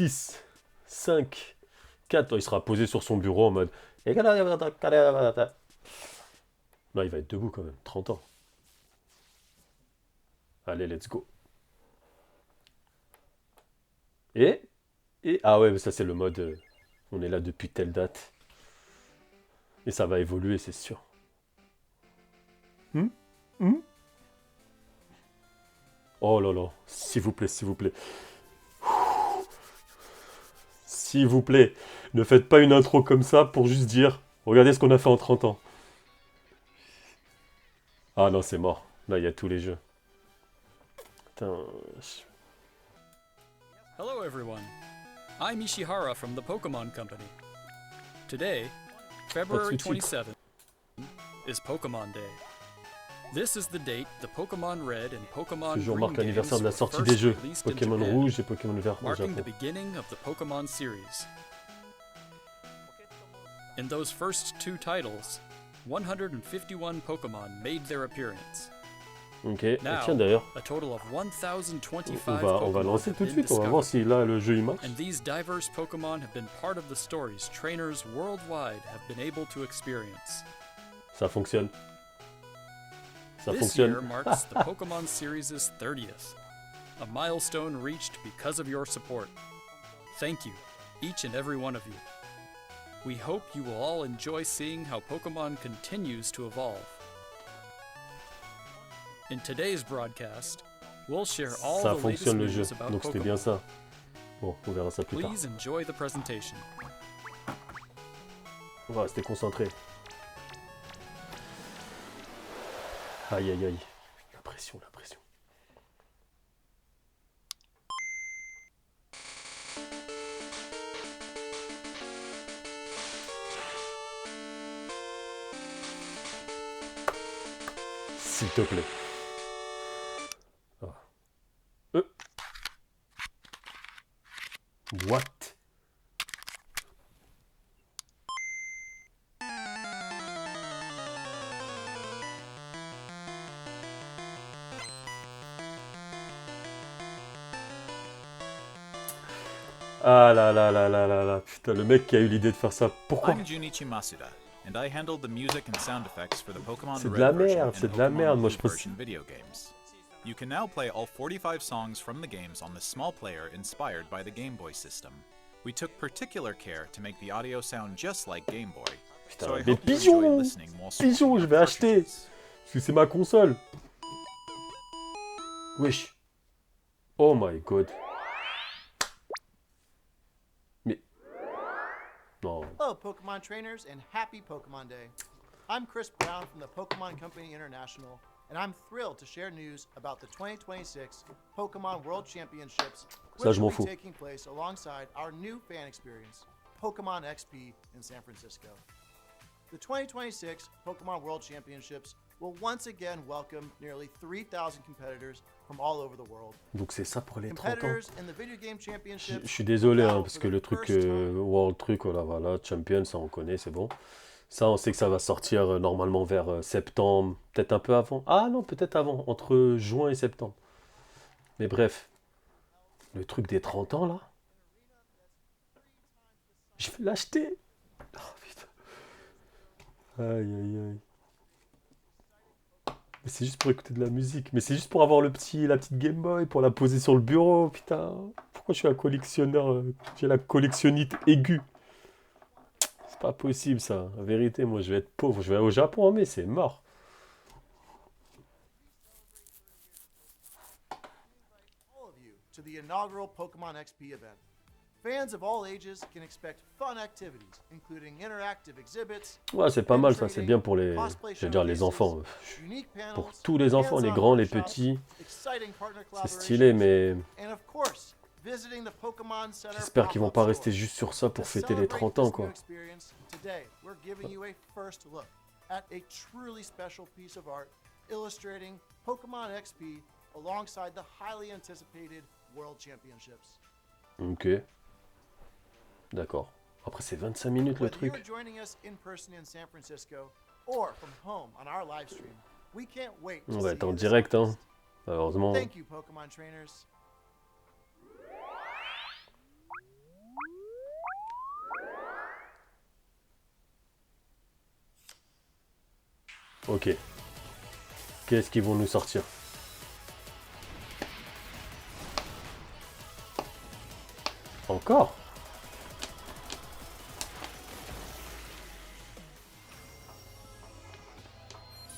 6, 5, 4. Il sera posé sur son bureau en mode... Là, il va être debout quand même. 30 ans. Allez, let's go. Et... Ah ouais, mais ça c'est le mode... on est là depuis telle date. Et ça va évoluer, c'est sûr. Hmm. Oh là là, s'il vous plaît, s'il vous plaît. S'il vous plaît, ne faites pas une intro comme ça pour juste dire regardez ce qu'on a fait en 30 ans. Ah non, c'est mort. Là, il y a tous les jeux. Putain. Hello everyone, I'm Ishihara from the Pokemon Company. Today, February 27th, is Pokemon Day. This is the date the Pokemon Red and Pokemon Ce jour Green marque l'anniversaire de games la were sortie first des jeux. released in Pokémon Japan, Rouge et Pokémon Vert au marking the Japon. beginning of the Pokemon series. In those first two titles, 151 Pokemon made their appearance. Ok, et Now, tiens d'ailleurs, a total of 1025 on va Pokemon lancer have tout de been suite, on va voir discovered. si là le jeu il marche. And these diverse Pokemon have been part of the stories trainers worldwide have been able to experience. Ça fonctionne. Ça This year fonctionne. marks the Pokemon series' 30th, a milestone reached because of your support. Thank you, each and every one of you. We hope you will all enjoy seeing how Pokemon continues to evolve. In today's broadcast, we'll share all Ça the latest fonctionne le jeu, news about donc c'était bien Pokemon. ça. Bon, on verra ça plus tard. Please enjoy the presentation. On va rester concentré. Aïe aïe aïe. La pression, la pression. S'il te plaît. Ah. What? Ah là là là là là là, putain, le mec qui a eu l'idée de faire ça, pourquoi? I'm Junichi Masuda, and I handled the music and sound effects for the Pokemon C'est de Red la version merde, and c'est de la Pokemon merde, moi Blue je pense. version video games. You can now play all 45 songs from the games on this small player inspired by the Game Boy system. We took particular care to make the audio sound just like Game Boy. Putain, So I mais hope you enjoy pigeon! listening while Pigeon, swapping je out vais acheter! cartridges. Parce que c'est ma console. Wesh. Oh my god. Mais... Non. Hello, Pokemon trainers, and happy Pokemon Day. I'm Chris Brown from the Pokemon Company International, and I'm thrilled to share news about the 2026 Pokemon World Championships, Ça, which je m'en will be fous. taking place alongside our new fan experience, Pokemon XP in San Francisco. The 2026 Pokemon World Championships will once again welcome nearly 3,000 competitors from all over the world. Donc c'est ça pour les 30 ans. Competitors in the Video Game Championships. Je suis désolé, hein, battle parce for que the le truc first time. World truc, voilà, Champion, ça on connaît, c'est bon. Ça, on sait que ça va sortir normalement vers septembre, peut-être un peu avant. Ah non, peut-être avant, entre juin et septembre. Mais bref, le truc des 30 ans, là, je vais l'acheter. Oh putain. Aïe, aïe, aïe. Mais c'est juste pour écouter de la musique. Mais c'est juste pour avoir la petite Game Boy, pour la poser sur le bureau, putain. Pourquoi je suis un collectionneur, j'ai la collectionnite aiguë. C'est pas possible ça. En vérité, moi je vais être pauvre. Je vais aller au Japon, mais c'est mort. All of you to the inaugural Pokemon XP event. Fans of all ages can expect fun activities, including interactive exhibits, Ouais, c'est pas mal ça. C'est bien pour les, je veux dire, les enfants. unique panels, Pour tous les enfants, les hands-on grands, les workshops, petits. exciting partner C'est stylé, mais and of course, visiting the Pokemon Center j'espère qu'ils vont pop-up pas store. rester juste sur ça pour To fêter les celebrate 30 ans, this new quoi. experience, today, we're giving you a first look at a truly special piece of art illustrating Pokemon XP alongside the highly anticipated World Championships. Ok. D'accord. Après, c'est 25 minutes le Whether you're truc. joining us in person in San Francisco or from home on our live stream, we can't wait to On va see être en you this direct, hein. August. Malheureusement. Thank you, Pokemon trainers. Ok. Qu'est-ce qu'ils vont nous sortir? Encore?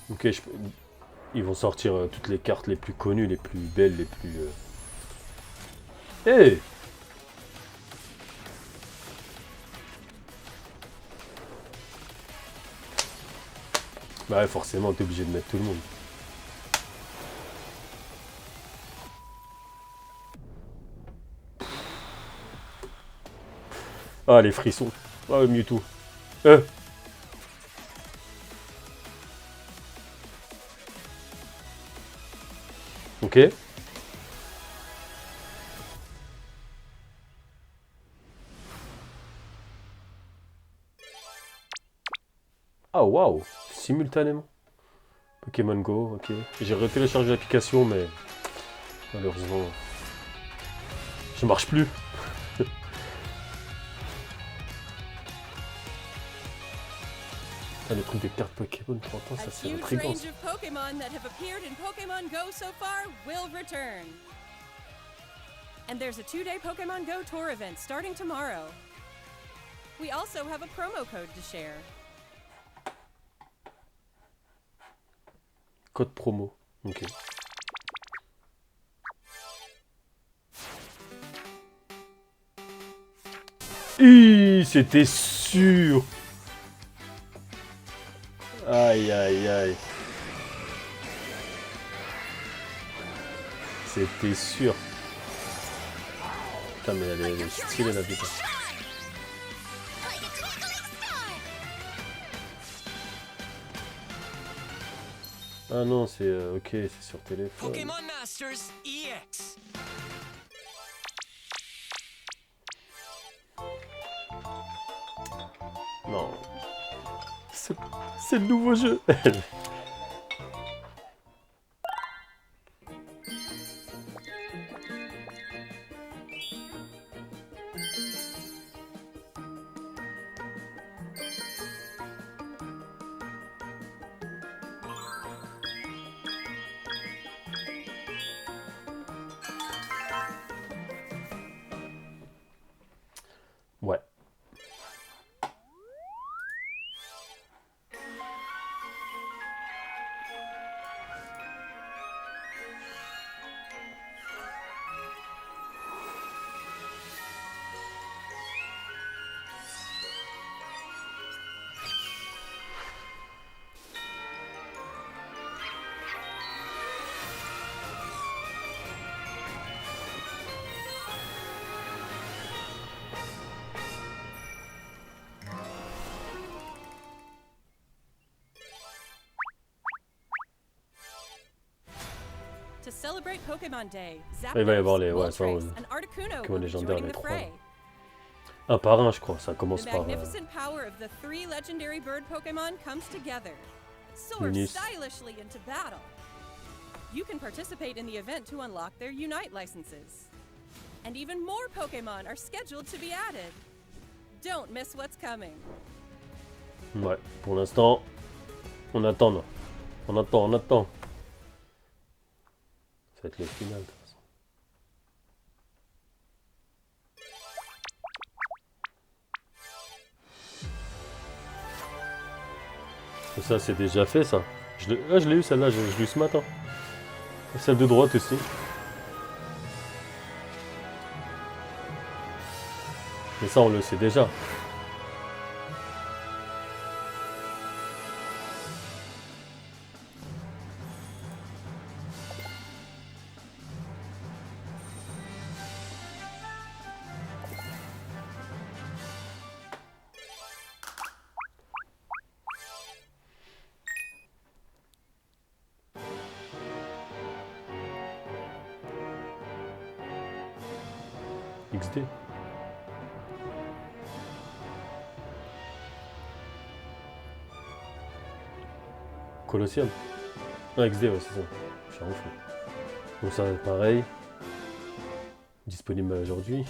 Ok, ils vont sortir toutes les cartes les plus connues, les plus belles, les plus... Hey! Bah ouais, forcément, t'es obligé de mettre tout le monde. Ah, les frissons. Ah, Mewtwo. Ok. Ah, waouh. Simultanément. Pokémon Go, ok. J'ai retéléchargé l'application, mais malheureusement, ça marche plus. Ah, le truc des cartes Pokémon 30 ans, ça A c'est huge intriguant. range of Pokemon that have appeared in Pokemon Go so far will return. And there's a 2-day Pokemon Go tour event starting tomorrow. We also have a promo code to share. Code promo, ok. C'était sûr. Aïe, aïe, aïe. C'était sûr. Putain, mais elle est stylée la putain. Ah non, c'est ok, c'est sur téléphone. Pokémon Masters EX. Non. C'est le nouveau jeu. Ouais. To celebrate Pokemon Day, Il va y avoir Zapdos, les- ouais, ça, Moltres, on- and Articuno Pokémon will be légendaires, joining les the trois, fray. Un par un, je crois. Ça commence The par magnificent power of the 3 legendary bird Pokemon comes together. Soar Lunis. stylishly into battle. You can participate in the event to unlock their Unite licenses. And even more Pokemon are scheduled to be added. Don't miss what's coming. Ouais, pour l'instant, on attend. Non. On attend. Ça va être le final, de toute façon. Et ça, c'est déjà fait, ça. Je l'ai eu, celle-là, je l'ai eu ce matin. Et celle de droite aussi. Mais ça, on le sait déjà. XD. Colosseum. Ah, XD, ouais, c'est ça. Je suis un fou. Donc ça, pareil. Disponible aujourd'hui.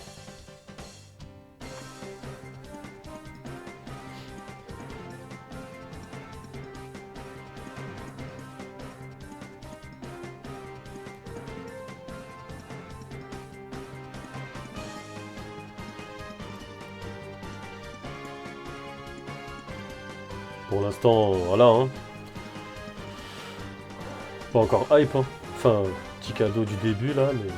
Pour l'instant, voilà, hein. Pas encore hype, hein. Enfin, petit cadeau du début, là, mais...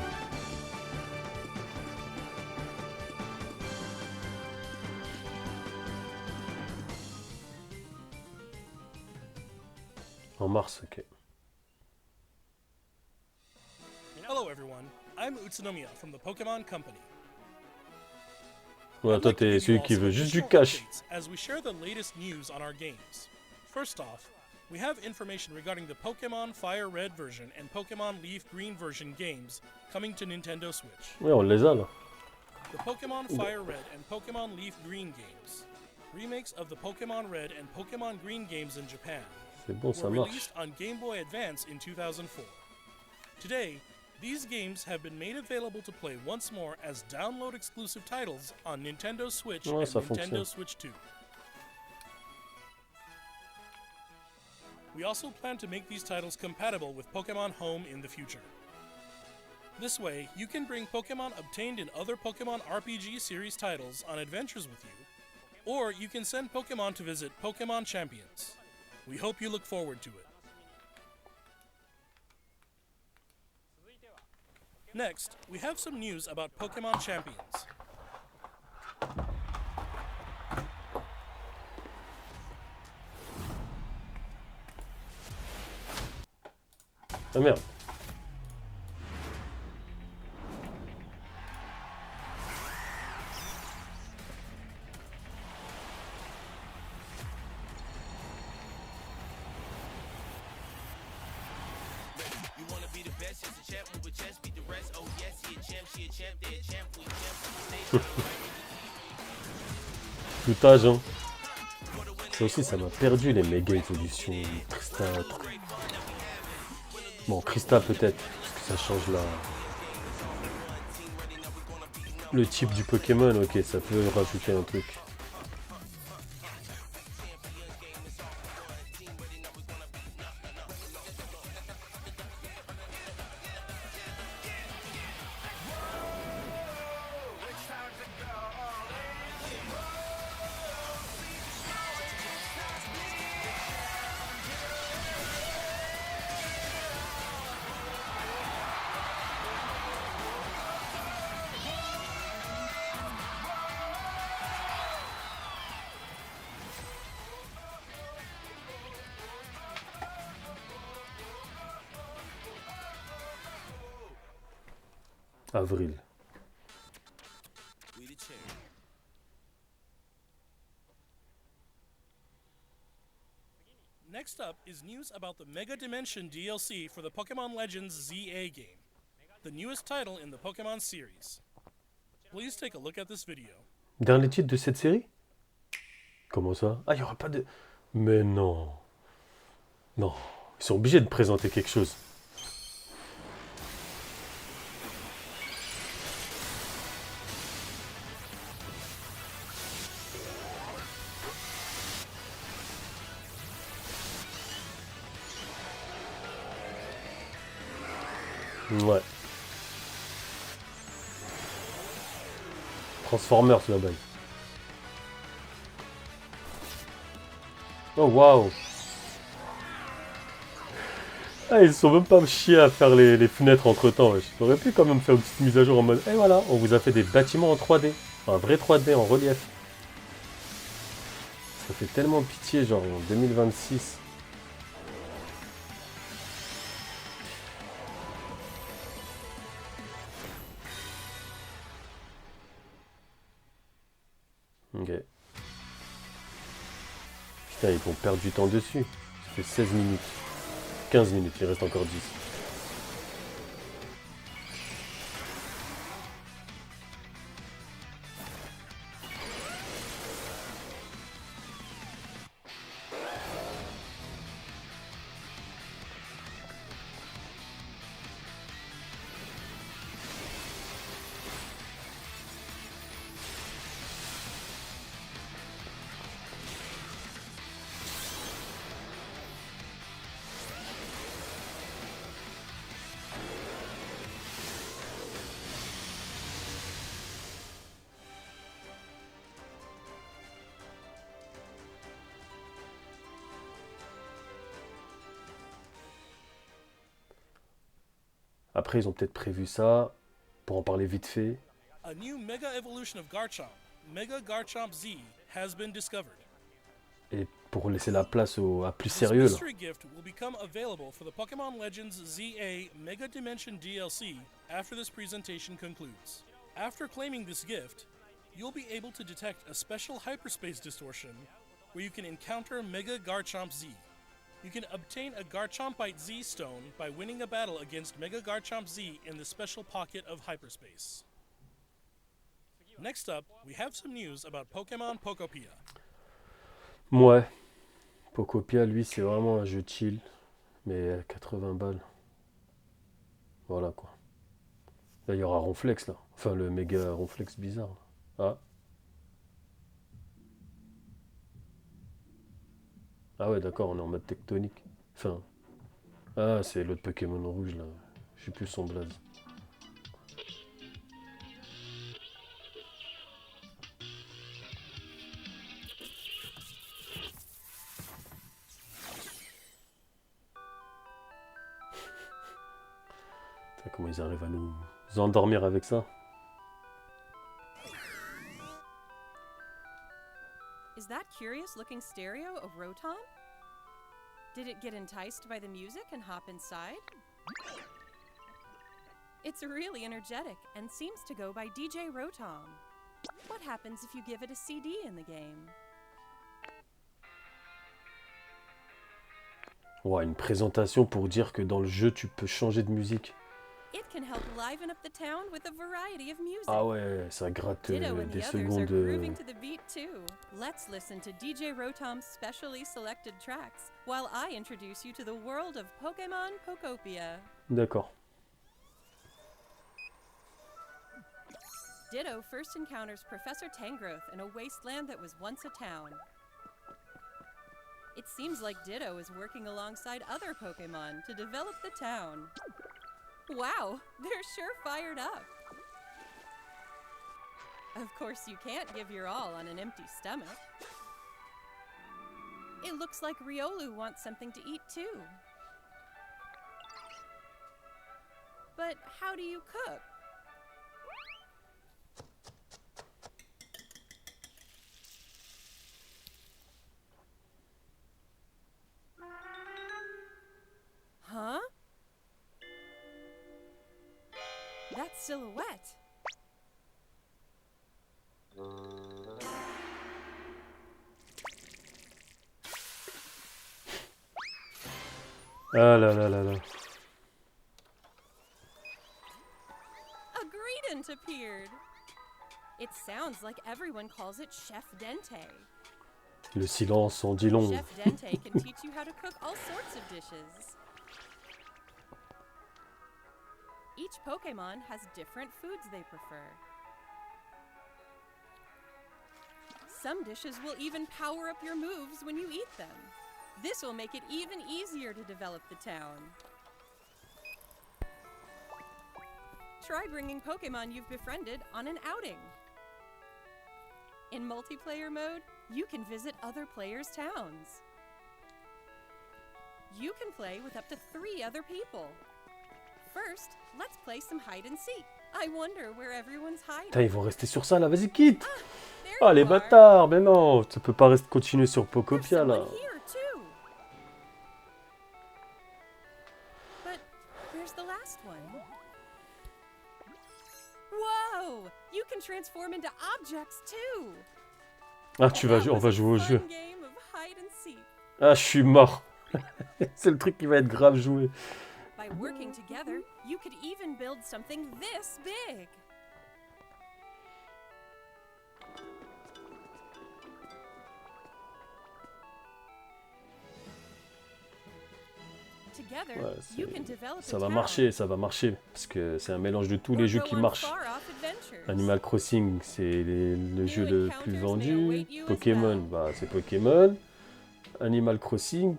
En mars, ok. Hello everyone, I'm Utsunomiya from the Pokemon Company. Ouais, I'd toi, like to t'es give you celui all qui some veut juste du additional cash. updates as we share the latest news on our games. First off, we have information regarding the Pokemon Fire Red version and Pokemon Leaf Green version games coming to Nintendo Switch. Ouais, on les a, là. The Pokemon Fire Red and Pokemon Leaf Green games, remakes of the Pokemon Red and Pokemon Green games in Japan, C'est bon, ça were marche. released on Game Boy Advance in 2004. Today, these games have been made available to play once more as download exclusive titles on Nintendo Switch Ouais, and ça Nintendo fonctionne. Switch 2. We also plan to make these titles compatible with Pokemon Home in the future. This way, you can bring Pokemon obtained in other Pokemon RPG series titles on adventures with you, or you can send Pokemon to visit Pokemon Champions. We hope you look forward to it. Next, we have some news about Pokemon Champions. Ah merde. You wanna be the best, just a champ, move a chest, beat the rest. Oh yes, he a champ, she a champ, they a champ, we champ. Foutage, hein. Ça aussi, ça m'a perdu les méga évolutions. Krista. Bon, Krista peut-être, parce que ça change le type du Pokémon. Ok, ça peut rajouter un truc. Avril. We the champ. Next up is news about the Mega Dimension DLC for the Pokemon Legends ZA game, the newest title in the Pokemon series. Please take a look at this video. Dernier titre de cette série? Comment ça? Ah, il n'y aura pas de... Mais non. Non. Ils sont obligés de présenter quelque chose. Ouais. Transformers là-bas. Oh waouh. Ah, ils sont même pas chiés à faire les fenêtres entre temps. J'aurais pu quand même faire une petite mise à jour en mode. Et voilà, on vous a fait des bâtiments en 3D. Un vrai 3D en relief. Ça fait tellement pitié, genre en 2026. Ok. Putain, ils vont perdre du temps dessus. Ça fait 16 minutes. 15 minutes, il reste encore 10. Après, ils ont peut-être prévu ça, pour en parler vite fait. A new Mega Evolution of Garchomp, Mega Garchomp Z, has been discovered. Et pour laisser la place à plus This sérieux, là. mystery gift will become available for the Pokemon Legends ZA Mega Dimension DLC after this presentation concludes. After claiming this gift, you'll be able to detect a special hyperspace distortion where you can encounter Mega Garchomp Z. You can obtain a Garchompite Z stone by winning a battle against Mega Garchomp Z in the special pocket of hyperspace. Next up, we have some news about Pokemon Pokopia. Ouais. Pokopia, lui, c'est vraiment un jeu chill. Mais à 80 balles. Voilà, quoi. Là, il y aura Ronflex, là. Enfin, le méga Ronflex bizarre. Là. Ah. Ah ouais, d'accord, on est en mode tectonique. Enfin. Ah, c'est l'autre Pokémon rouge, là. Je sais plus son blaze. Putain, comment ils arrivent à nous endormir avec ça? Is that curious looking stereo of Rotom? Did it get enticed by the music and hop inside? It's really energetic and seems to go by DJ Rotom. What happens if you give it a CD in the game? Ouais, une présentation pour dire que dans le jeu, tu peux changer de musique. It can help liven up the town with a variety of music. Ah ouais, ça gratte Ditto and des the others are secondes. grooving to the beat too. Let's listen to DJ Rotom's specially selected tracks while I introduce you to the world of Pokemon Pokopia. D'accord. Ditto first encounters Professor Tangrowth in a wasteland that was once a town. It seems like Ditto is working alongside other Pokemon to develop the town. Wow, they're sure fired up. Of course, you can't give your all on an empty stomach. It looks like Riolu wants something to eat too. But how do you cook? Huh? That silhouette. Ah là là là là. A Greedent appeared. It sounds like everyone calls it Chef Dente. Le silence en dit long. Chef Dente can teach you how to cook all sorts of dishes. Each Pokemon has different foods they prefer. Some dishes will even power up your moves when you eat them. This will make it even easier to develop the town. Try bringing Pokemon you've befriended on an outing. In multiplayer mode, you can visit other players' towns. You can play with up to 3 other people. First, let's play some hide and seek. I wonder where everyone's hiding. Putain, ils vont rester sur ça là, vas-y, quitte! There Ah, les you are. bâtards! Mais non, tu peux pas continuer sur There's Pokopia là. someone here too. But there's the last one. Whoa! You can transform into objects too. Ah, on va jouer au jeu. Fun game of hide and seek. Ah, je suis mort. C'est le truc qui va être grave joué. By working together, you could even build something this big. Together, Ouais, you can develop ça a va town. marcher, ça va marcher. Parce que c'est un mélange de tous Or les jeux go qui on marchent. far-off adventures. Animal Crossing, c'est le jeu le encounters plus may vendu. await you as Pokémon, well. bah c'est Pokémon. Animal Crossing,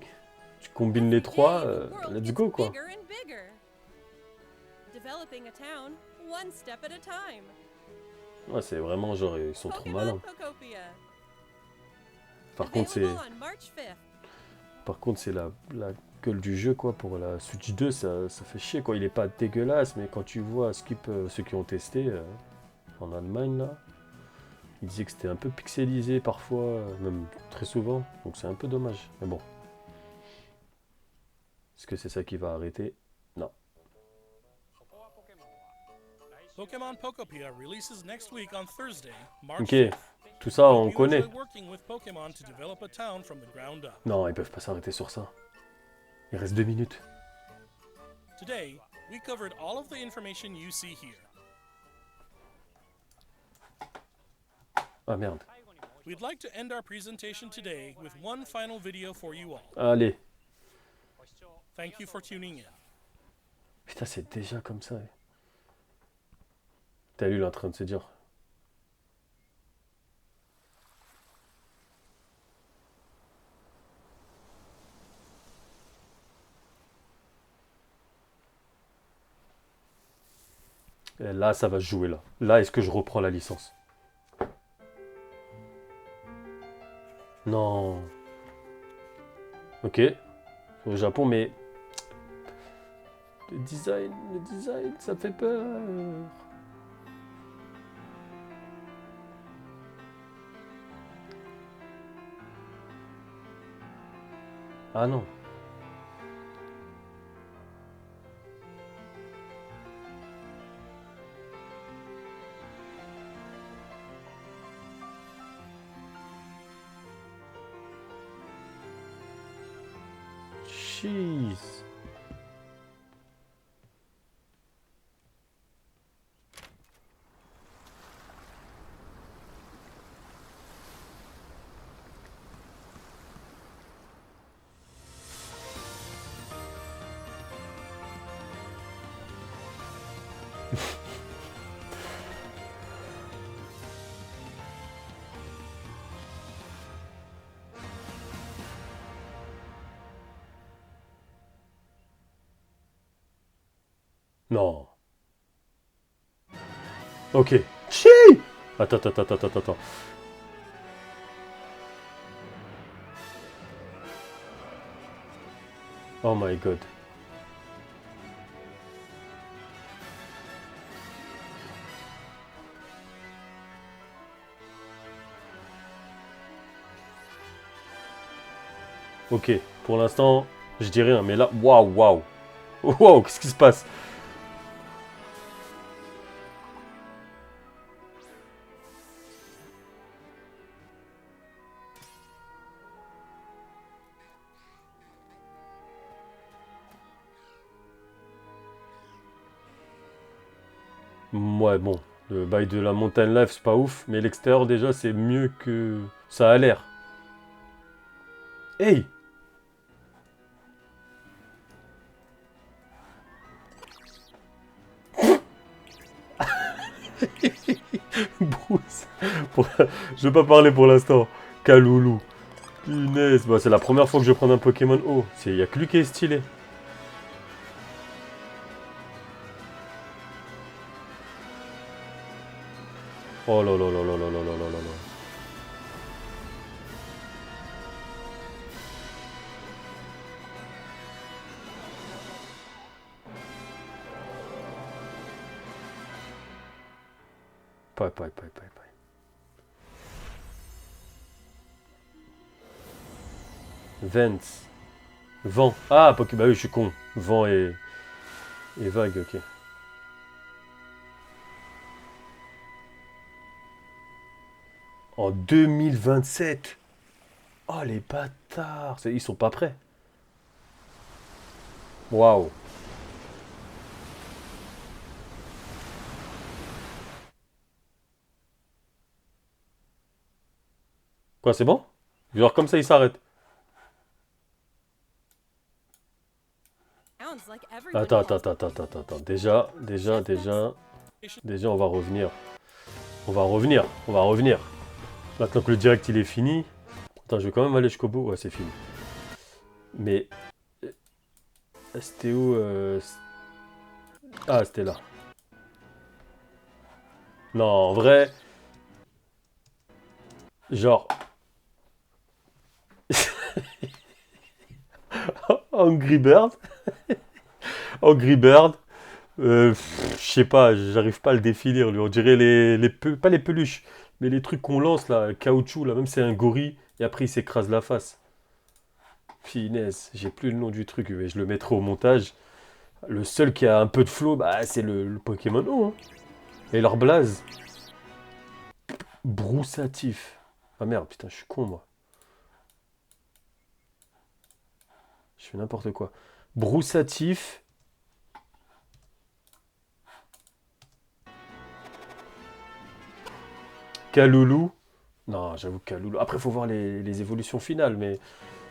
tu combines les Every trois, day, the world let's gets go quoi. bigger and bigger. Developing a town, one step at a time. Ouais, c'est vraiment genre, ils sont trop Pokemon malins. Pokopia. Par contre, Available on March 5th. c'est la gueule du jeu, quoi, pour la Switch 2, ça fait chier, quoi. Il est pas dégueulasse, mais quand tu vois ceux qui ont testé en Allemagne, là, ils disaient que c'était un peu pixelisé parfois, même très souvent, donc c'est un peu dommage. Mais bon. Est-ce que c'est ça qui va arrêter? Non. Pokemon Pokopia releases next week on Thursday, March Ok, 5th. tout ça, Hope on you connaît. enjoy working with Pokemon to develop a town from the ground up. Non, ils peuvent pas s'arrêter sur ça. Il reste 2 minutes. Today, we covered all of the information you see here. Ah merde. We'd like to end our presentation today with one final video for you all. Allez. Thank you for tuning in. Putain, c'est déjà comme ça. T'as lu, il est en train de se dire. Et là, ça va se jouer là. Là, est-ce que je reprends la licence? Non. Ok. Au Japon, mais... le design, ça me fait peur. Ah non. Jeez. Non. Ok. Chi. Attends. Oh my god. Ok, pour l'instant, je dis rien, mais là, waouh. Waouh, qu'est-ce qui se passe? Ouais, bon, le bail de la montagne live, c'est pas ouf, mais l'extérieur, déjà, c'est mieux que... ça a l'air. Hey! Bruce. Je vais pas parler pour l'instant. Kaloulou. Punaise. Bah, c'est la première fois que je prends un Pokémon haut. Il y a que lui qui est stylé. Oh là là là là là là là là là là. Paille. Vents. Vent. Ah, Poké... bah oui, je suis con. Vent et vague, ok. En 2027. Oh, les bâtards. Ils sont pas prêts. Waouh. Quoi, c'est bon? Genre comme ça, il s'arrête. Sounds like everybody Attends. Déjà, on va revenir. On va revenir. Maintenant que le direct, il est fini. Attends, je vais quand même aller jusqu'au bout. Ouais, c'est fini. Mais... c'était où Ah, c'était là. Non, en vrai... genre... Angry Bird. Angry Bird. Je sais pas, j'arrive pas à le définir, lui. On dirait pas les peluches, mais les trucs qu'on lance là, caoutchouc, là, même c'est un gorille, et après il s'écrase la face. Finesse, j'ai plus le nom du truc, mais je le mettrai au montage. Le seul qui a un peu de flow, bah, c'est le Pokémon O, hein. Et leur blaze. Broussatif. Ah merde, putain, je suis con, moi. Je fais n'importe quoi. Broussatif. Kaloulou. Non, j'avoue Kaloulou. Après, il faut voir les évolutions finales, mais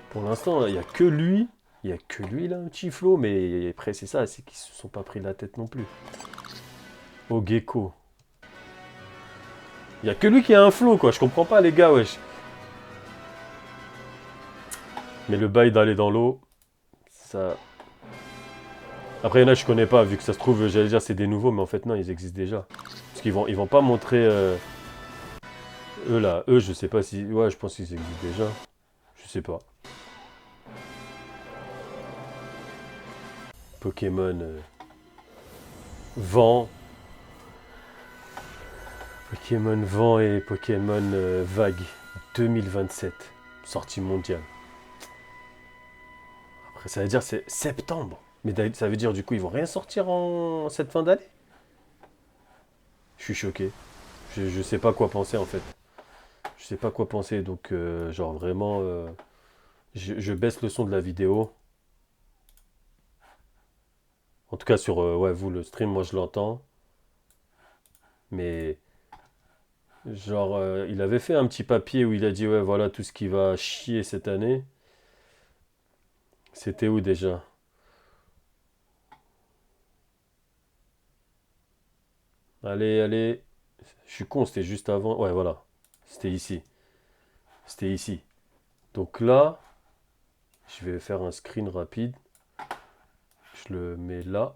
pour l'instant, il n'y a que lui. Il n'y a que lui, là, un petit flow, mais après, c'est ça, c'est qu'ils se sont pas pris la tête non plus. Oh, Gecko. Il n'y a que lui qui a un flow, quoi. Je comprends pas, les gars, wesh. Mais le bail d'aller dans l'eau, ça... Après, il y en a, je connais pas, vu que ça se trouve, j'allais dire, c'est des nouveaux, mais en fait, non, ils existent déjà. Parce ils vont pas montrer... Eux, là, eux, je sais pas si... Ouais, je pense qu'ils existent déjà. Je sais pas. Pokémon... Vent. Pokémon Vent et Pokémon Vague 2027. Sortie mondiale. Après, ça veut dire c'est septembre. Mais ça veut dire du coup ils vont rien sortir en cette fin d'année. Je suis choqué. Je sais pas quoi penser en fait. Je sais pas quoi penser. Donc genre vraiment je baisse le son de la vidéo. En tout cas sur ouais, vous le stream, moi je l'entends. Mais genre il avait fait un petit papier où il a dit ouais voilà tout ce qui va chier cette année. C'était où déjà? Allez, allez. Je suis con, c'était juste avant. Ouais, voilà. C'était ici. C'était ici. Donc là, je vais faire un screen rapide. Je le mets là.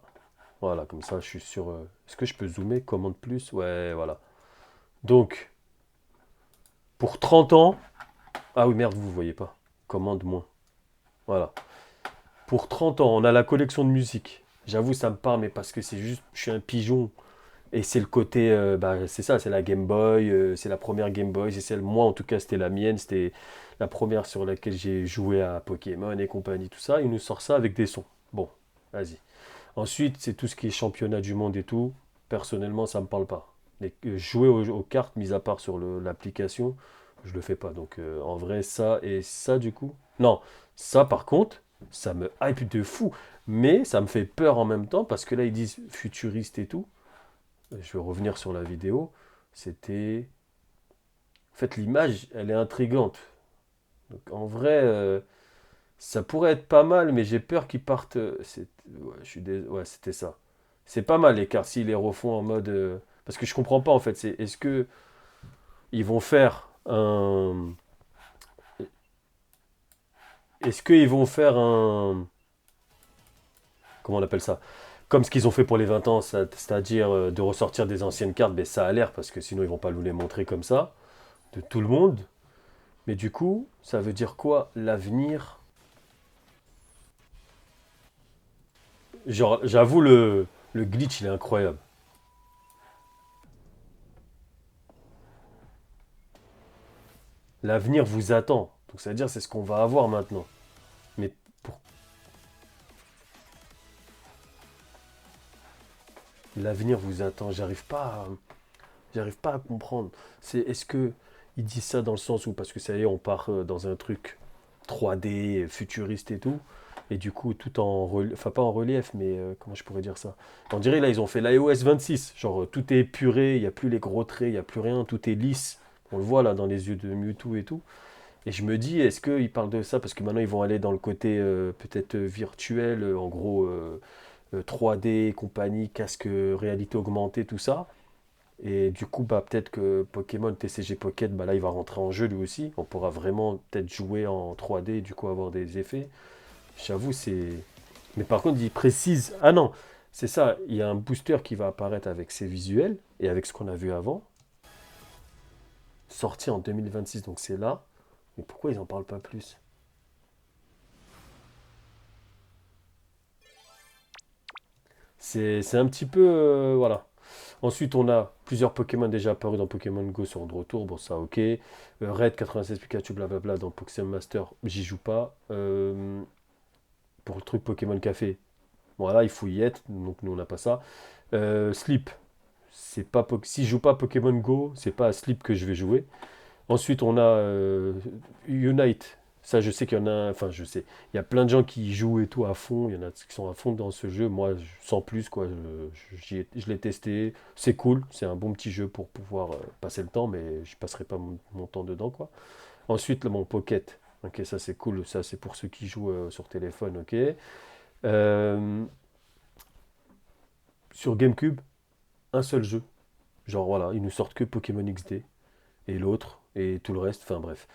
Voilà, comme ça, je suis sur... Est-ce que je peux zoomer? Commande plus? Ouais, voilà. Donc, pour 30 ans... Ah oui, merde, vous voyez pas. Commande moins. Voilà. Pour 30 ans, on a la collection de musique. J'avoue, ça me parle, mais parce que c'est juste... Je suis un pigeon. Et c'est le côté, bah, c'est ça, c'est la Game Boy, c'est la première Game Boy, c'est celle, moi en tout cas c'était la mienne, c'était la première sur laquelle j'ai joué à Pokémon et compagnie, tout ça. Il nous sort ça avec des sons. Bon, vas-y. Ensuite, c'est tout ce qui est championnat du monde et tout. Personnellement, ça me parle pas. Mais, jouer aux cartes, mis à part sur l'application, je le fais pas. Donc en vrai, ça et ça du coup. Non, ça par contre, ça me hype de fou. Mais ça me fait peur en même temps parce que là ils disent futuriste et tout. Je vais revenir sur la vidéo. C'était... En fait, l'image, elle est intrigante. Donc, en vrai, ça pourrait être pas mal, mais j'ai peur qu'ils partent... Ouais, ouais, c'était ça. C'est pas mal, les cartes, s'ils les refont en mode... Parce que je comprends pas, en fait. Est-ce que ils vont faire un... Est-ce qu'ils vont faire un... Comment on appelle ça? Comme ce qu'ils ont fait pour les 20 ans, c'est-à-dire de ressortir des anciennes cartes, ben ça a l'air, parce que sinon ils vont pas nous les montrer comme ça, de tout le monde. Mais du coup, ça veut dire quoi l'avenir? Genre, j'avoue, le glitch, il est incroyable. L'avenir vous attend. Donc ça veut dire c'est ce qu'on va avoir maintenant. Mais pour... L'avenir vous attend. J'arrive pas à comprendre. Est-ce que ils disent ça dans le sens où, parce que ça y est, on part dans un truc 3D, futuriste et tout, et du coup, tout en relief, enfin pas en relief, mais comment je pourrais dire ça? On dirait là, ils ont fait l'iOS 26, genre tout est épuré, il n'y a plus les gros traits, il n'y a plus rien, tout est lisse. On le voit là dans les yeux de Mewtwo et tout. Et je me dis, est-ce qu'ils parlent de ça? Parce que maintenant, ils vont aller dans le côté peut-être virtuel, en gros 3D, compagnie, casque réalité augmentée, tout ça. Et du coup, bah, peut-être que Pokémon TCG Pocket, bah, là, il va rentrer en jeu lui aussi. On pourra vraiment peut-être jouer en 3D et du coup avoir des effets. J'avoue, c'est... Mais par contre, il précise... Ah non, c'est ça, il y a un booster qui va apparaître avec ses visuels et avec ce qu'on a vu avant. Sorti en 2026, donc c'est là. Mais pourquoi ils n'en parlent pas plus? C'est un petit peu... voilà. Ensuite, on a plusieurs Pokémon déjà apparus dans Pokémon Go sont de retour. Bon, ça, ok. Red 96 Pikachu, blablabla, dans Pokémon Master, j'y joue pas. Pour le truc Pokémon Café, voilà, il faut y être. Donc, nous, on n'a pas ça. Sleep. C'est pas si je joue pas à Pokémon Go, c'est pas à Sleep que je vais jouer. Ensuite, on a Unite. Ça, je sais qu'il y en a. Enfin, je sais. Il y a plein de gens qui y jouent et tout à fond. Il y en a qui sont à fond dans ce jeu. Moi, sans plus, quoi. Je l'ai testé. C'est cool. C'est un bon petit jeu pour pouvoir passer le temps, mais je passerai pas mon temps dedans, quoi. Ensuite, mon Pocket. Ok, ça c'est cool. Ça, c'est pour ceux qui jouent sur téléphone. Ok. Euh, sur GameCube, un seul jeu. Genre, voilà, ils nous sortent que Pokémon XD. Et l'autre. Et tout le reste. Enfin, bref.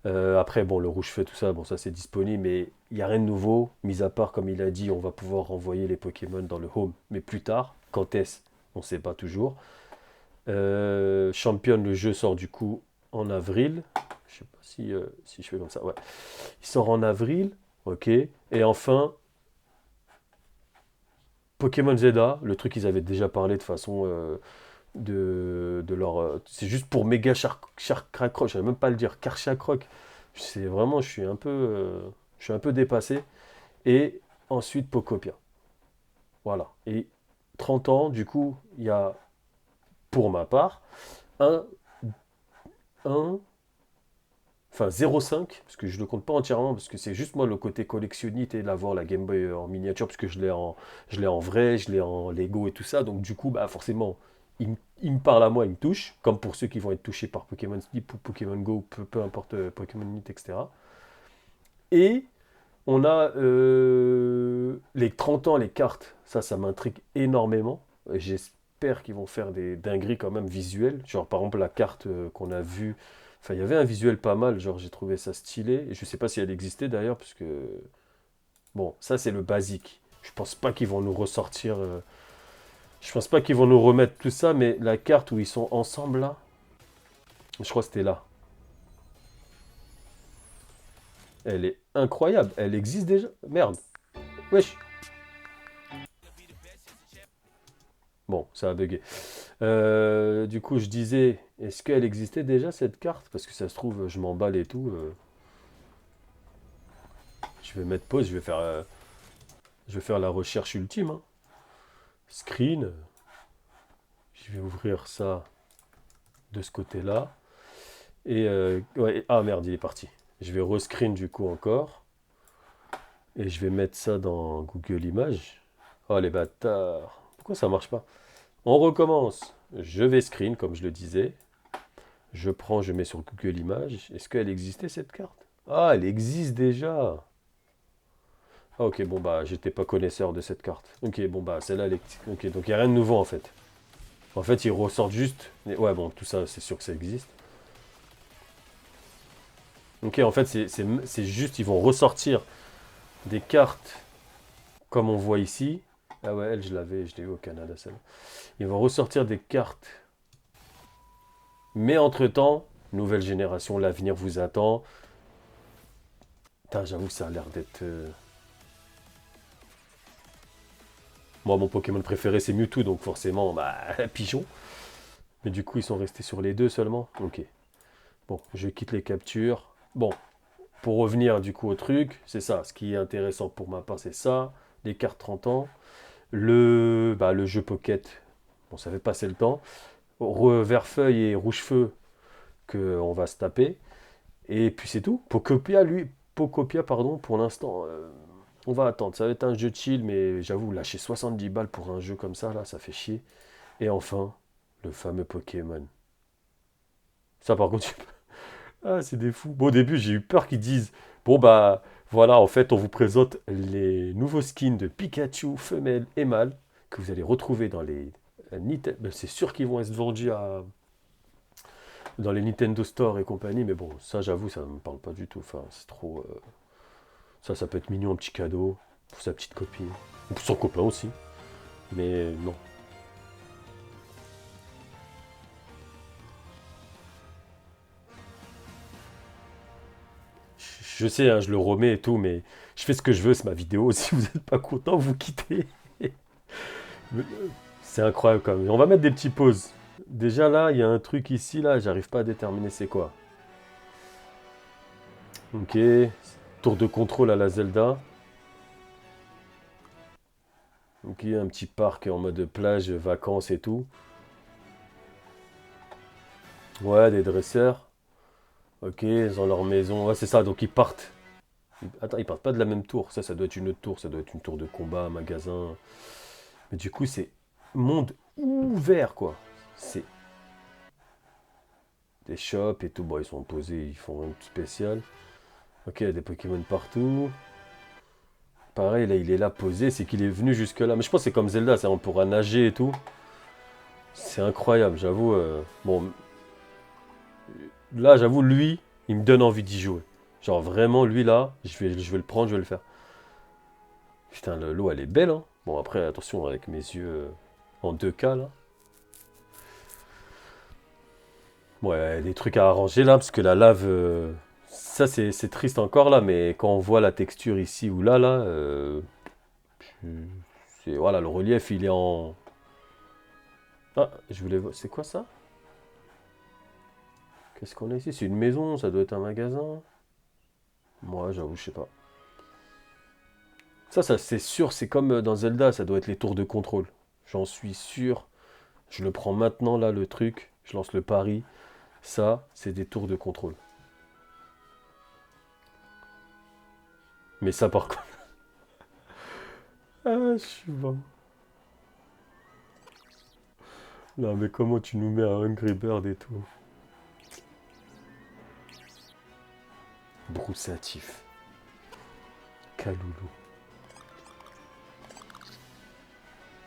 Après, bon, le rouge feu, tout ça, bon, ça c'est disponible, mais il n'y a rien de nouveau, mis à part, comme il a dit, on va pouvoir renvoyer les Pokémon dans le home, mais plus tard. Quand est-ce? On ne sait pas toujours. Champion, le jeu sort du coup en avril. Je sais pas si je fais comme ça. Ouais. Il sort en avril, ok. Et enfin, Pokémon Zeta, le truc qu'ils avaient déjà parlé de façon de leur. C'est juste pour méga Charcracroc, je ne même pas le dire, Karchakroc. C'est vraiment, je suis un peu dépassé. Et ensuite Pocopia. Voilà. Et 30 ans, du coup, il y a, pour ma part, un, un enfin 0,5, parce que je ne le compte pas entièrement, parce que c'est juste moi le côté collectionnite et l'avoir la Game Boy en miniature, parce que je l'ai en vrai, je l'ai en Lego et tout ça, donc du coup, bah forcément, il me parle à moi, il me touche, comme pour ceux qui vont être touchés par Pokémon Sleep ou Pokémon Go, peu importe Pokémon Unite, etc. Et on a les 30 ans, les cartes, ça m'intrigue énormément, et j'espère qu'ils vont faire des dingueries quand même visuelles, genre par exemple la carte qu'on a vue. Enfin, il y avait un visuel pas mal, genre j'ai trouvé ça stylé. Et je sais pas si elle existait d'ailleurs, parce que. Bon, ça c'est le basique. Je pense pas qu'ils vont nous ressortir. Je pense pas qu'ils vont nous remettre tout ça, mais la carte où ils sont ensemble là. Je crois que c'était là. Elle est incroyable. Elle existe déjà. Merde. Wesh. Bon, ça a bugué. Du coup, je disais, est-ce qu'elle existait déjà cette carte? Parce que ça se trouve, je m'emballe et tout. Je vais mettre pause, je vais faire la recherche ultime, hein. Screen. Je vais ouvrir ça de ce côté-là. Et ouais, ah merde, il est parti. Je vais rescreen du coup encore. Et je vais mettre ça dans Google Images. Oh les bâtards. Pourquoi ça marche pas? On recommence. Je vais screen, comme je le disais. Je mets sur Google Images. Est-ce qu'elle existait cette carte? Ah, elle existe déjà. Ah ok, bon bah j'étais pas connaisseur de cette carte. Ok, bon bah celle-là, ok, donc il n'y a rien de nouveau en fait. En fait, ils ressortent juste. Ouais, bon, tout ça, c'est sûr que ça existe. Ok, en fait, c'est juste, ils vont ressortir des cartes comme on voit ici. Ah ouais, elle, je l'ai eu au Canada, celle-là. Ils vont ressortir des cartes. Mais entre-temps, nouvelle génération, l'avenir vous attend. Putain, j'avoue que ça a l'air d'être. Moi, mon Pokémon préféré, c'est Mewtwo, donc forcément, bah, pigeon. Mais du coup, ils sont restés sur les deux seulement. Ok. Bon, je quitte les captures. Bon, pour revenir du coup au truc, c'est ça. Ce qui est intéressant pour ma part, c'est ça. Les cartes 30 ans. Le jeu Pocket. Bon, ça fait passer le temps. Vert-feuille et rouge-feu qu'on va se taper. Et puis c'est tout. Pocopia, pardon, pour l'instant, on va attendre. Ça va être un jeu chill, mais j'avoue, lâcher 70 balles pour un jeu comme ça, là, ça fait chier. Et enfin, le fameux Pokémon. Ça, par contre, ah, c'est des fous. Bon, au début, j'ai eu peur qu'ils disent, bon, bah, voilà, en fait, on vous présente les nouveaux skins de Pikachu, femelle et mâle, que vous allez retrouver dans les Nintendo. Ben, c'est sûr qu'ils vont être vendus dans les Nintendo Store et compagnie, mais bon, ça, j'avoue, ça ne me parle pas du tout. Enfin, c'est trop. Ça peut être mignon, un petit cadeau pour sa petite copine, ou pour son copain aussi. Mais non. Je sais, hein, je le remets et tout, mais je fais ce que je veux, c'est ma vidéo. Si vous n'êtes pas content, vous quittez. C'est incroyable quand même. On va mettre des petits pauses. Déjà là, il y a un truc ici, là, j'arrive pas à déterminer c'est quoi. Ok. Tour de contrôle à la Zelda. Ok, un petit parc en mode plage, vacances et tout. Ouais, des dresseurs. Ok, ils ont leur maison. Ouais, c'est ça, donc ils partent. Attends, ils partent pas de la même tour. Ça doit être une autre tour. Ça doit être une tour de combat, magasin. Mais du coup, c'est monde ouvert, quoi. C'est des shops et tout. Bon, ils sont posés, ils font un truc spécial. Ok, il y a des Pokémon partout. Pareil, là, il est là posé. C'est qu'il est venu jusque-là. Mais je pense que c'est comme Zelda, ça, on pourra nager et tout. C'est incroyable, j'avoue. Bon, là, j'avoue, lui, il me donne envie d'y jouer. Genre, vraiment, lui, là, je vais le prendre, je vais le faire. Putain, l'eau, elle est belle, hein. Bon, après, attention, avec mes yeux en 2K, là. Ouais, des trucs à arranger, là, parce que la lave... ça, c'est triste encore, là, mais quand on voit la texture ici ou là, voilà, le relief, il est en... Ah, je voulais voir... C'est quoi, ça? Qu'est-ce qu'on a ici? C'est une maison, ça doit être un magasin. Moi, j'avoue, je sais pas. Ça c'est sûr, c'est comme dans Zelda, ça doit être les tours de contrôle. J'en suis sûr. Je le prends maintenant, là, le truc. Je lance le pari. Ça, c'est des tours de contrôle. Mais ça, par contre... Ah, je suis bon. Non, mais comment tu nous mets un Hungry Bird et tout? Broussatif. Kaloulou.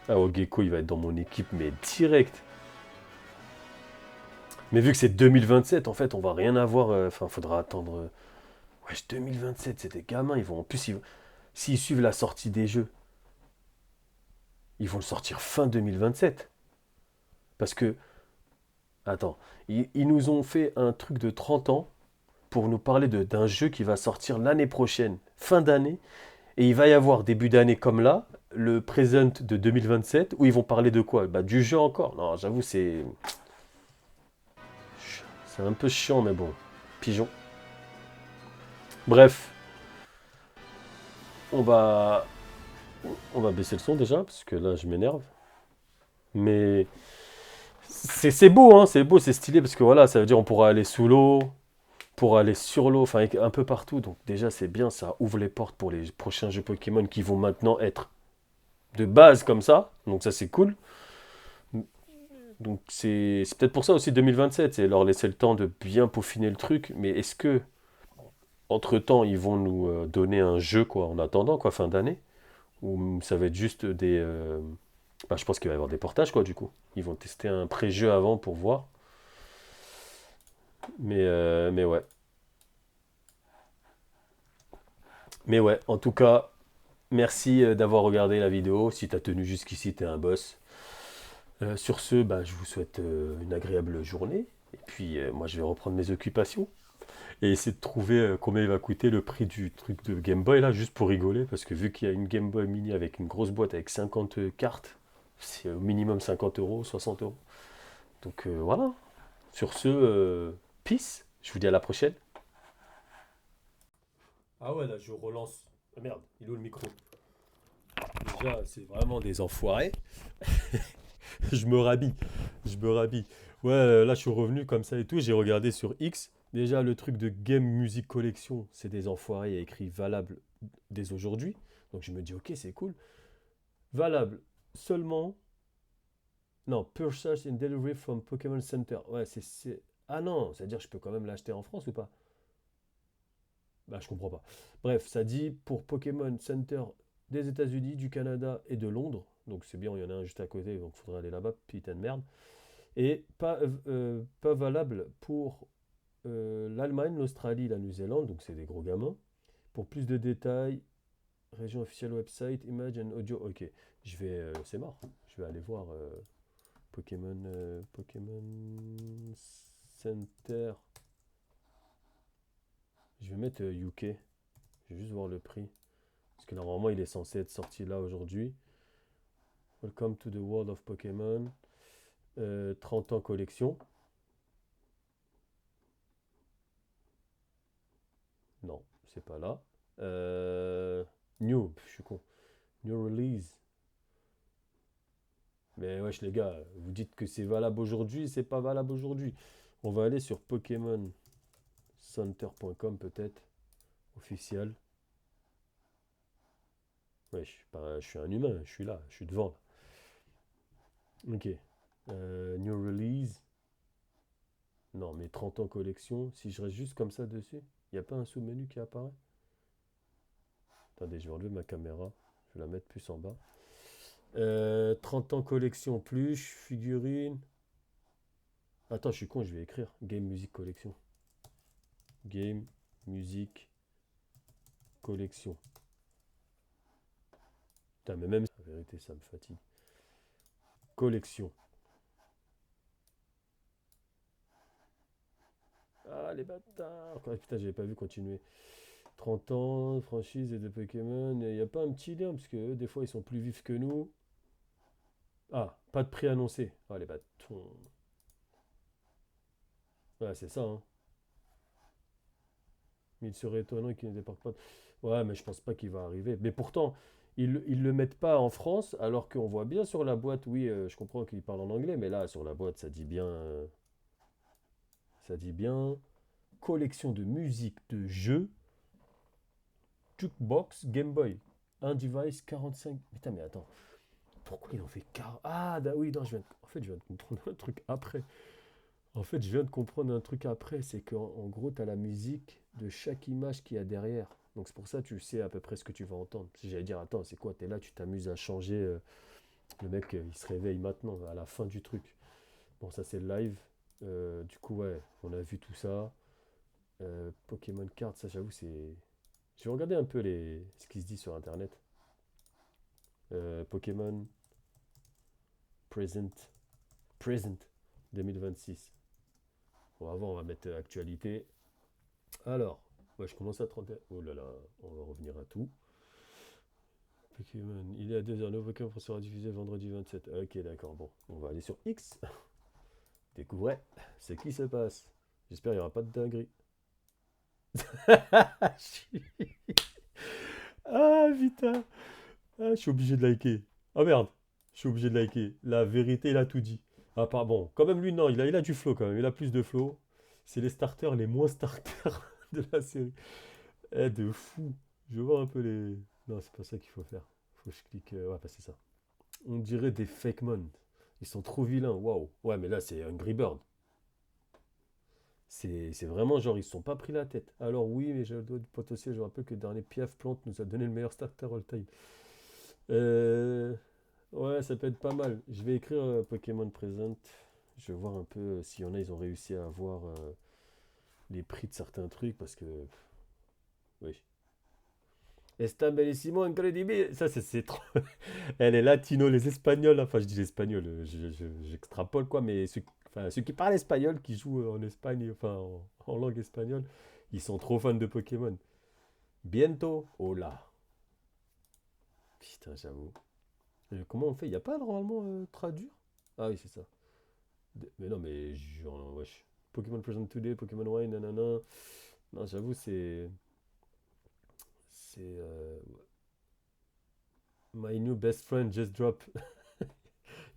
Ah, Ogeko, il va être dans mon équipe, mais direct. Mais vu que c'est 2027, en fait, on va rien avoir. Enfin, faudra attendre. Wesh, 2027, c'est des gamins. Ils vont. En plus, s'ils suivent la sortie des jeux, ils vont le sortir fin 2027. Parce que. Attends. Ils nous ont fait un truc de 30 ans pour nous parler d'un jeu qui va sortir l'année prochaine, fin d'année. Et il va y avoir début d'année comme là, le present de 2027, où ils vont parler de quoi? Bah, du jeu encore. Non, j'avoue, c'est. C'est un peu chiant, mais bon. Pigeon. Bref. On va. On va baisser le son déjà, parce que là, je m'énerve. Mais. C'est beau, hein, c'est beau, c'est stylé, parce que voilà, ça veut dire on pourra aller sous l'eau, pour aller sur l'eau, enfin un peu partout. Donc déjà, c'est bien, ça ouvre les portes pour les prochains jeux Pokémon qui vont maintenant être de base comme ça. Donc ça, c'est cool. Donc c'est peut-être pour ça aussi 2027, c'est leur laisser le temps de bien peaufiner le truc. Mais est-ce que, entre-temps, ils vont nous donner un jeu, quoi, en attendant, quoi, fin d'année? Ou ça va être juste des... bah, je pense qu'il va y avoir des portages, quoi, du coup. Ils vont tester un pré-jeu avant pour voir. Mais ouais. Mais ouais, en tout cas, merci d'avoir regardé la vidéo. Si t'as tenu jusqu'ici, t'es un boss. Sur ce, bah, je vous souhaite une agréable journée. Et puis, moi, je vais reprendre mes occupations. Et essayer de trouver combien il va coûter le prix du truc de Game Boy, là, juste pour rigoler. Parce que vu qu'il y a une Game Boy Mini avec une grosse boîte avec 50 cartes, c'est au minimum 50 euros, 60 euros. Donc voilà. Sur ce, peace. Je vous dis à la prochaine. Ah ouais, là, je relance. Ah merde, il est où le micro? Déjà, c'est vraiment des enfoirés. Je me rhabille. Je me rhabille. Ouais, là, je suis revenu comme ça et tout. J'ai regardé sur X. Déjà, le truc de Game Music Collection, c'est des enfoirés. Il y a écrit valable dès aujourd'hui. Donc, je me dis, ok, c'est cool. Valable seulement. Non, Purchase and Delivery from Pokémon Center. Ouais, Ah non, c'est-à-dire, je peux quand même l'acheter en France ou pas? Bah, je comprends pas. Bref, ça dit pour Pokémon Center des États-Unis, du Canada et de Londres. Donc c'est bien, il y en a un juste à côté, donc il faudra aller là-bas, putain de merde. Et pas valable pour l'Allemagne, l'Australie, la Nouvelle-Zélande, donc c'est des gros gamins. Pour plus de détails, région officielle website, image and audio. Ok, c'est mort. Je vais aller voir Pokémon Center. Je vais mettre UK. Je vais juste voir le prix. Parce que normalement, il est censé être sorti là aujourd'hui. Welcome to the world of Pokémon. 30 ans collection. Non, c'est pas là. New, je suis con. New release. Mais wesh les gars, vous dites que c'est valable aujourd'hui, c'est pas valable aujourd'hui. On va aller sur PokémonCenter.com peut-être. Officiel. Wesh, je suis un humain, je suis là, je suis devant. Là. Ok. New release. Non, mais 30 ans collection. Si je reste juste comme ça dessus, il n'y a pas un sous-menu qui apparaît. Attendez, je vais enlever ma caméra. Je vais la mettre plus en bas. 30 ans collection plus, figurine. Attends, je suis con, je vais écrire. Game Music Collection. Game Music Collection. Putain, mais même, la vérité, ça me fatigue. Collection. Ah, les bâtards. Ah, putain, j'avais pas vu continuer. 30 ans, franchise et de Pokémon. Il n'y a pas un petit lien, parce que eux, des fois, ils sont plus vifs que nous. Ah, pas de prix annoncé. Ah, les bâtons. Ouais, c'est ça, hein. Il serait étonnant qu'il ne débarque pas. Ouais, mais je pense pas qu'il va arriver. Mais pourtant, ils le mettent pas en France, alors qu'on voit bien sur la boîte, oui, je comprends qu'il parle en anglais, mais là, sur la boîte, ça dit bien, collection de musique, de jeux, jukebox, Game Boy, un device, 45. Putain, mais attends, pourquoi il en fait 40? Ah, oui, non, en fait, je viens de comprendre un truc après. En fait, je viens de comprendre un truc après, c'est qu'en gros, tu as la musique de chaque image qu'il y a derrière. Donc c'est pour ça que tu sais à peu près ce que tu vas entendre. Si j'allais dire, attends, c'est quoi, t'es là, tu t'amuses à changer. Le mec, il se réveille maintenant, à la fin du truc. Bon, ça c'est le live. Du coup, ouais, on a vu tout ça. Pokémon Card, ça j'avoue, c'est... Je vais regarder un peu ce qui se dit sur Internet. Pokémon Present 2026. Bon, avant, on va mettre actualité. Alors, ouais, je commence à 31. Oh là là, on va revenir à tout. Pokémon, il est à 2h, le Pokémon sera diffusé vendredi 27. Ok, d'accord, bon, on va aller sur X. Découvrez ce qui se passe. J'espère qu'il n'y aura pas de dinguerie. Ah putain. Ah, je suis obligé de liker. Ah merde, je suis obligé de liker. La vérité, il a tout dit. Ah, pas bon. Quand même, lui, non, il a du flow quand même. Il a plus de flow. C'est les starters les moins starters de la série. Eh, de fou. Je vais voir un peu les. Non, c'est pas ça qu'il faut faire. Faut que je clique. Ouais, bah, c'est ça. On dirait des fake mon. Ils sont trop vilains. Waouh. Ouais, mais là, c'est Angry Bird. C'est vraiment genre, ils se sont pas pris la tête. Alors, oui, mais j'ai le doigt du potentiel. Je rappelle que le dernier Piaf Plante nous a donné le meilleur starter all time. Ouais, ça peut être pas mal. Je vais écrire Pokémon Present. Je vais voir un peu s'il y en a, ils ont réussi à avoir les prix de certains trucs parce que. Oui. Está bellissimo, incredibile. Ça, c'est trop. Elle est latino, les Espagnols. Enfin, je dis l'espagnol, j'extrapole quoi, mais ceux qui parlent espagnol, qui jouent en Espagne, enfin en langue espagnole, ils sont trop fans de Pokémon. Bientôt. Oh là. Putain, j'avoue. Comment on fait? Il n'y a pas normalement traduire? Ah oui, c'est ça. Mais non, mais genre, wesh. Pokémon Present Today, Pokémon Wine, nanana. Non, j'avoue, c'est. C'est. My new best friend just drop.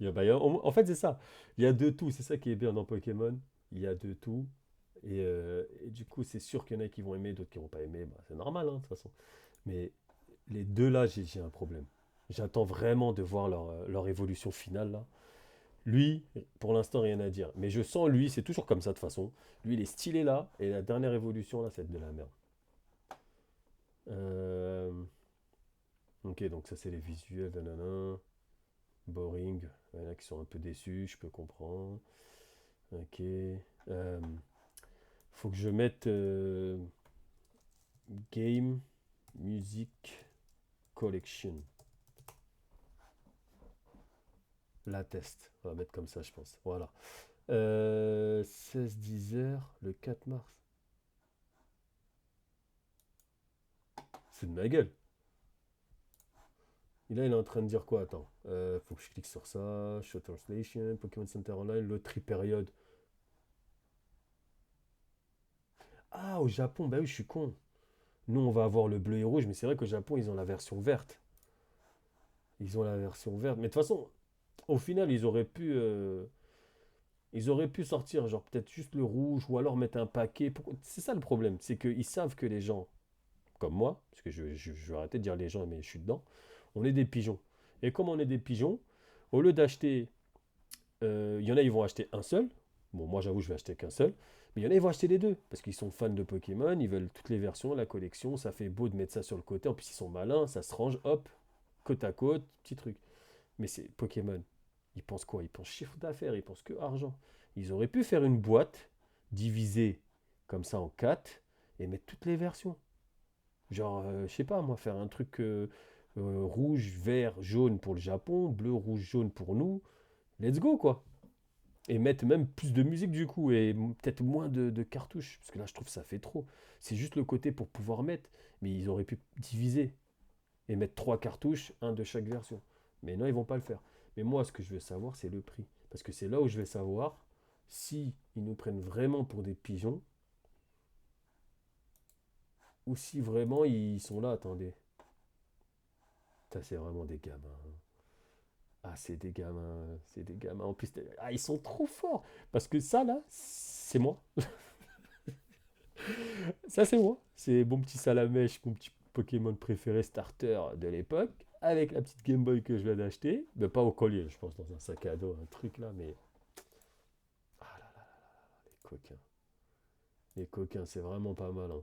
En fait, c'est ça. Il y a de tout. C'est ça qui est bien dans Pokémon. Il y a de tout. Et du coup, c'est sûr qu'il y en a qui vont aimer, d'autres qui vont pas aimer. Bah, c'est normal, hein, de toute façon. Mais les deux là, j'ai un problème. J'attends vraiment de voir leur évolution finale là. Lui, pour l'instant, rien à dire. Mais je sens lui, c'est toujours comme ça de toute façon. Lui, il est stylé là. Et la dernière évolution là, c'est de la merde. Euh, Ok, donc ça c'est les visuels, nanana. Boring. Il y en a qui sont un peu déçus, je peux comprendre. Ok. Faut que je mette Game Music Collection. La test. On va mettre comme ça, je pense. Voilà. 16-10 heures, le 4 mars. C'est de ma gueule. Et là, il est en train de dire quoi? Attends. Faut que je clique sur ça. Show Translation, Pokémon Center Online, loterie période. Ah, au Japon, bah oui, je suis con. Nous, on va avoir le bleu et rouge, mais c'est vrai qu'au Japon, ils ont la version verte. Ils ont la version verte. Mais de toute façon, au final, ils auraient pu sortir, genre peut-être juste le rouge, ou alors mettre un paquet. C'est ça le problème, c'est qu'ils savent que les gens, comme moi, parce que je vais arrêter de dire les gens, mais je suis dedans, on est des pigeons. Et comme on est des pigeons, au lieu d'acheter, il y en a, ils vont acheter un seul. Bon, moi, j'avoue, je vais acheter qu'un seul. Mais il y en a, ils vont acheter les deux, parce qu'ils sont fans de Pokémon, ils veulent toutes les versions, la collection, ça fait beau de mettre ça sur le côté. En plus, ils sont malins, ça se range, hop, côte à côte, petit truc. Mais c'est Pokémon. Ils pensent quoi? Ils pensent chiffre d'affaires, ils pensent que argent. Ils auraient pu faire une boîte divisée comme ça en quatre et mettre toutes les versions. Genre, je sais pas, moi, faire un truc rouge, vert, jaune pour le Japon, bleu, rouge, jaune pour nous. Let's go, quoi. Et mettre même plus de musique du coup et peut-être moins de cartouches. Parce que là, je trouve que ça fait trop. C'est juste le côté pour pouvoir mettre. Mais ils auraient pu diviser et mettre trois cartouches, un de chaque version. Mais non, ils vont pas le faire. Mais moi, ce que je veux savoir, c'est le prix. Parce que c'est là où je vais savoir si ils nous prennent vraiment pour des pigeons ou si vraiment ils sont là. Attendez, ça c'est vraiment des gamins. Ah, c'est des gamins, c'est des gamins. En plus, ah, ils sont trop forts. Parce que ça là, c'est moi. Ça c'est moi. C'est mon petit Salamèche, mon petit Pokémon préféré starter de l'époque. Avec la petite Game Boy que je viens d'acheter. Mais pas au collier, je pense, dans un sac à dos, un truc là. Mais ah là là, les coquins. Les coquins, c'est vraiment pas mal, hein.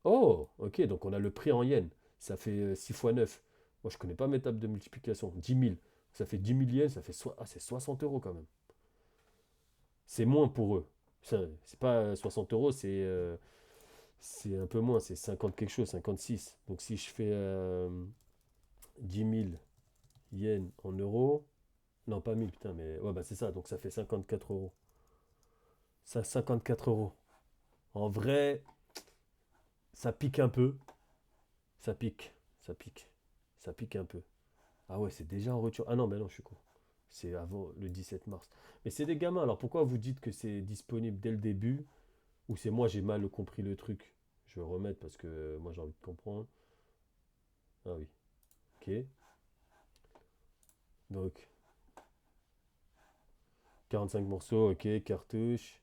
Oh, ok, donc on a le prix en yens. Ça fait 6 fois 9. Moi, je connais pas mes tables de multiplication. 10 000. Ça fait 10 000 yens, ça fait ah, c'est 60 euros quand même. C'est moins pour eux. C'est pas 60 euros, c'est un peu moins, c'est 50 quelque chose, 56. Donc si je fais 10 000 yens en euros, non pas 1000, putain, mais ouais, bah c'est ça, donc ça fait 54 euros. Ça, 54 euros. En vrai, ça pique un peu. Ça pique, ça pique, ça pique un peu. Ah ouais, c'est déjà en retour. Ah non, mais non, je suis con. C'est avant le 17 mars. Mais c'est des gamins, alors pourquoi vous dites que c'est disponible dès le début? Ou c'est moi, j'ai mal compris le truc? Je vais remettre parce que moi j'ai envie de comprendre. Ah oui, ok. Donc, 45 morceaux, ok, cartouche.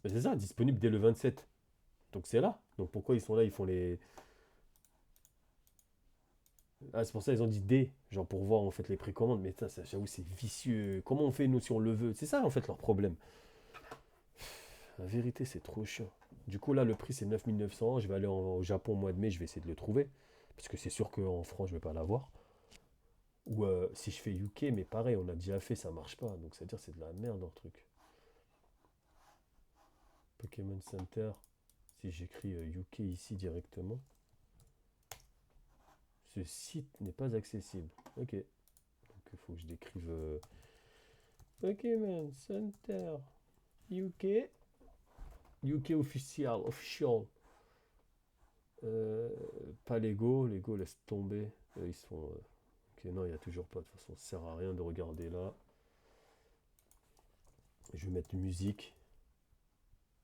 Mais c'est ça, disponible dès le 27. Donc c'est là. Donc pourquoi ils sont là, ils font les. Ah, c'est pour ça qu'ils ont dit D, genre pour voir en fait les précommandes. Mais ça, j'avoue, c'est vicieux. Comment on fait nous si on le veut? C'est ça en fait leur problème. La vérité, c'est trop chiant. Du coup, là, le prix, c'est 9 900. Je vais aller au Japon au mois de mai, je vais essayer de le trouver. Parce que c'est sûr qu'en France, je vais pas l'avoir. Ou si je fais UK, mais pareil, on a déjà fait, ça marche pas. Donc, c'est-à-dire, c'est de la merde leur truc. Pokémon Center. Si j'écris UK ici directement, ce site n'est pas accessible. Ok. Donc, il faut que je décrive Pokémon Center UK. UK official, official. Pas Lego, Lego laisse tomber. Ils sont. Ok, non, il n'y a toujours pas. De toute façon, ça sert à rien de regarder là. Je vais mettre musique.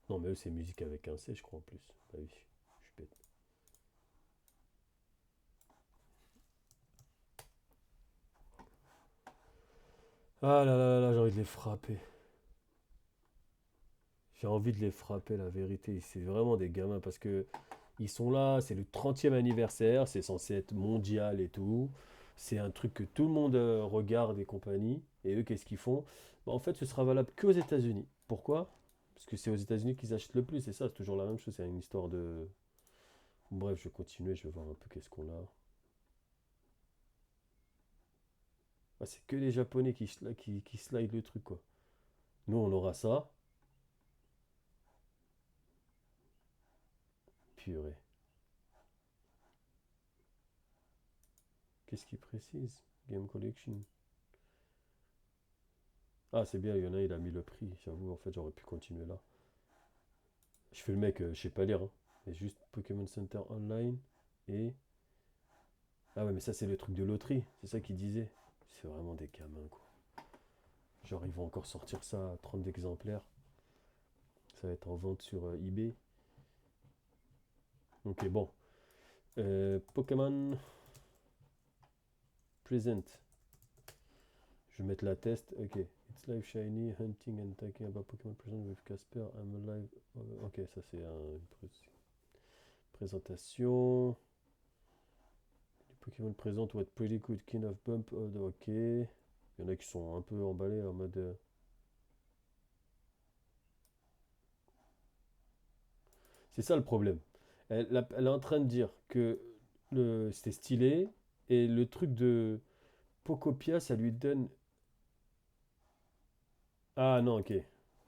Non, mais eux, c'est musique avec un C, je crois en plus. Ah oui, je suis bête. Ah là là là là, j'ai envie de les frapper. J'ai envie de les frapper, la vérité. C'est vraiment des gamins parce que ils sont là, c'est le 30e anniversaire, c'est censé être mondial et tout. C'est un truc que tout le monde regarde et compagnie. Et eux, qu'est-ce qu'ils font? Bah, en fait, ce sera valable que aux États-Unis. Pourquoi? Parce que c'est aux États-Unis qu'ils achètent le plus, c'est ça, c'est toujours la même chose, c'est une histoire de. Bref, je vais continuer, je vais voir un peu qu'est-ce qu'on a. Ah, c'est que les Japonais qui slide le truc, quoi. Nous, on aura ça. Purée. Qu'est-ce qu'il précise? Game Collection. Ah, c'est bien, il y en a, il a mis le prix. J'avoue, en fait, j'aurais pu continuer là. Je fais le mec, je sais pas lire, hein. Mais juste Pokémon Center Online. et... Ah ouais, mais ça, c'est le truc de loterie. C'est ça qu'il disait. C'est vraiment des gamins, quoi. Genre, ils vont encore sortir ça à 30 exemplaires. Ça va être en vente sur eBay. Ok, bon. Pokémon Present. Je vais mettre la test. Ok. It's live shiny, hunting and talking about Pokémon Present with Casper. I'm alive. Ok, ça c'est une présentation. Les Pokémon présents what pretty good kind of bump. Ok. Il y en a qui sont un peu emballés en mode. C'est ça le problème. Elle est en train de dire que c'était stylé et le truc de Pocopia, ça lui donne. Ah non, ok.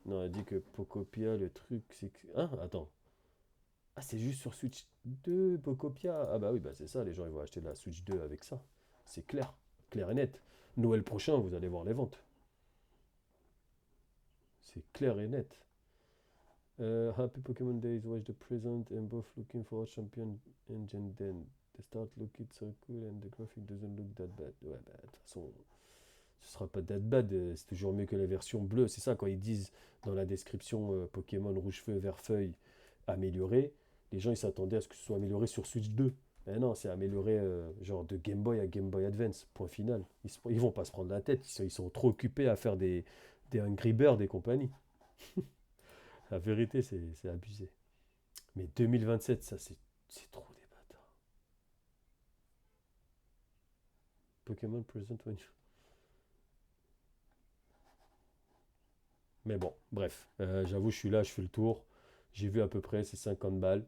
Non, elle dit que Pocopia, le truc, c'est que. Hein? Attends. Ah, c'est juste sur Switch 2, Pocopia. Ah bah oui, bah c'est ça, les gens ils vont acheter la Switch 2 avec ça. C'est clair, clair et net. Noël prochain, vous allez voir les ventes. C'est clair et net. Happy Pokémon Days, watch the present and both looking for a champion engine then. The start look it so cool and the graphic doesn't look that bad. Ouais, bah de toute façon, ce sera pas that bad, c'est toujours mieux que la version bleue. C'est ça quand ils disent dans la description Pokémon rouge feu, vert feuille amélioré, les gens ils s'attendaient à ce que ce soit amélioré sur Switch 2. Mais non, c'est amélioré genre de Game Boy à Game Boy Advance, point final. Ils vont pas se prendre la tête, ils sont trop occupés à faire des Angry Birds et compagnie. La vérité, c'est abusé. Mais 2027, ça c'est trop des bâtards. Pokémon Present when you... Mais bon, bref. J'avoue, je suis là, je fais le tour. J'ai vu à peu près, c'est 50 balles.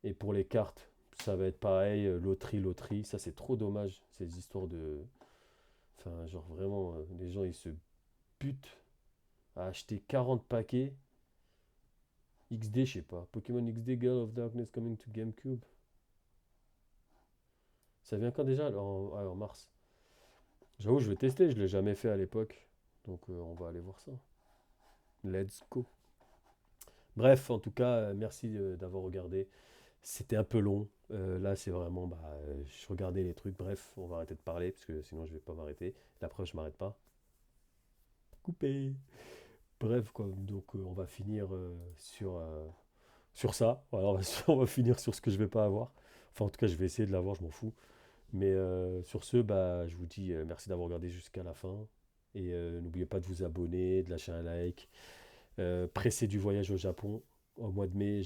Et pour les cartes, ça va être pareil. Loterie. Ça, c'est trop dommage. Ces histoires de... Enfin, genre vraiment, les gens, ils se butent à acheter 40 paquets. XD, je sais pas. Pokémon XD Girl of Darkness coming to GameCube. Ça vient quand déjà? En mars. J'avoue, je vais tester. Je l'ai jamais fait à l'époque. Donc, on va aller voir ça. Let's go. Bref, en tout cas, merci d'avoir regardé. C'était un peu long. Là, c'est vraiment, bah, je regardais les trucs. Bref, on va arrêter de parler parce que sinon, je vais pas m'arrêter. La preuve, je m'arrête pas. Coupé. Bref, quoi. Donc, on va finir sur ça. Voilà, on va finir sur ce que je vais pas avoir. Enfin, en tout cas, je vais essayer de l'avoir. Je m'en fous. Mais sur ce, bah, je vous dis merci d'avoir regardé jusqu'à la fin. Et n'oubliez pas de vous abonner, de lâcher un like. Pressé du voyage au Japon. Au mois de mai,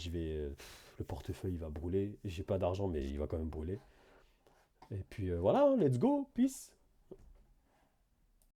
le portefeuille il va brûler. J'ai pas d'argent, mais il va quand même brûler. Et puis voilà, let's go, peace.